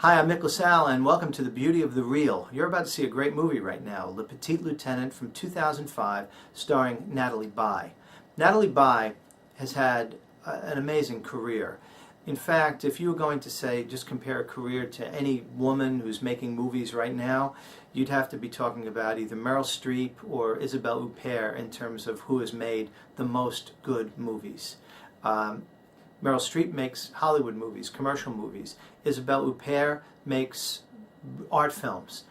Hi, I'm Mick LaSalle, and welcome to The Beauty of the Real. You're about to see a great movie right now, Le Petit Lieutenant from 2005, starring Nathalie Baye. Nathalie Baye has had an amazing career. In fact, if you were going to say, just compare a career to any woman who's making movies right now, you'd have to be talking about either Meryl Streep or Isabelle Huppert in terms of who has made the most good movies. Meryl Streep makes Hollywood movies, commercial movies. Isabelle Huppert makes art films.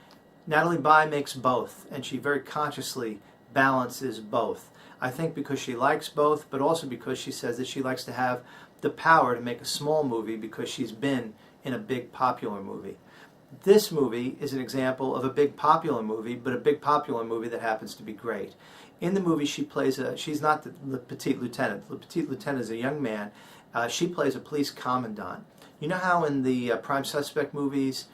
Nathalie Baye makes both, and she very consciously balances both. I think because she likes both, but also because she says that she likes to have the power to make a small movie because she's been in a big popular movie. This movie is an example of a big popular movie, but a big popular movie that happens to be great. In the movie, she's not the Petit Lieutenant. The Petit Lieutenant is a young man. She plays a police commandant. You know how in the Prime Suspect movies,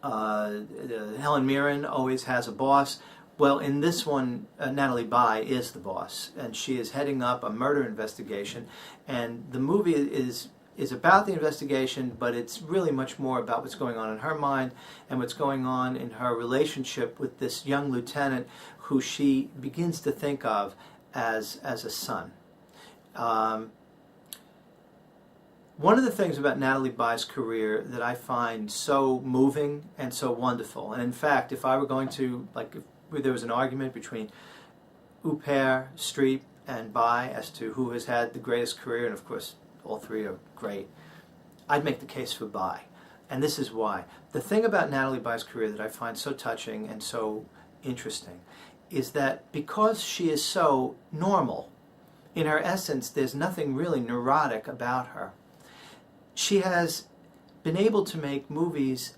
Helen Mirren always has a boss? Well, in this one, Nathalie Baye is the boss, and she is heading up a murder investigation. And the movie is about the investigation, but it's really much more about what's going on in her mind and what's going on in her relationship with this young lieutenant who she begins to think of as a son. One of the things about Nathalie Baye's career that I find so moving and so wonderful, and in fact, if I were going to, if there was an argument between Huppert, Streep, and Baye as to who has had the greatest career, and of course all three are great, I'd make the case for Baye. And this is why. The thing about Nathalie Baye's career that I find so touching and so interesting is that because she is so normal, in her essence there's nothing really neurotic about her. She has been able to make movies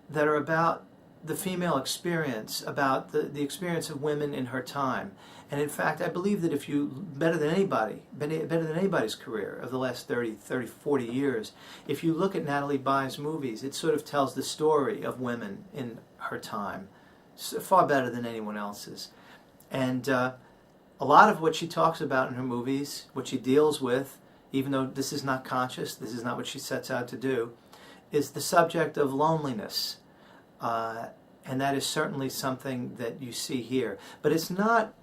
that are about the female experience, about the experience of women in her time. And in fact, I believe that if you, better than anybody's career of the last 30, 40 years, if you look at Nathalie Baye's movies, it sort of tells the story of women in her time, far better than anyone else's. And a lot of what she talks about in her movies, what she deals with, even though this is not conscious, this is not what she sets out to do, is the subject of loneliness. And that is certainly something that you see here. But it's not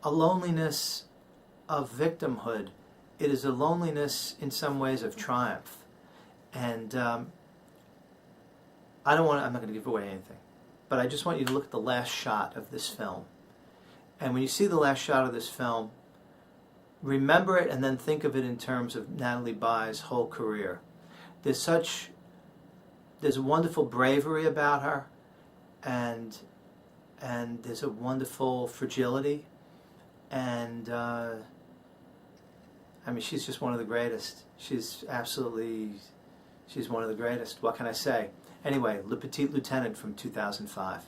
a loneliness of victimhood. It is a loneliness in some ways of triumph. And I'm not going to give away anything, but I just want you to look at the last shot of this film. And when you see the last shot of this film, remember it and then think of it in terms of Nathalie Baye's whole career. There's a wonderful bravery about her, and there's a wonderful fragility, and I mean, she's just one of the greatest. She's one of the greatest. What can I say? Anyway, Le Petit Lieutenant from 2005.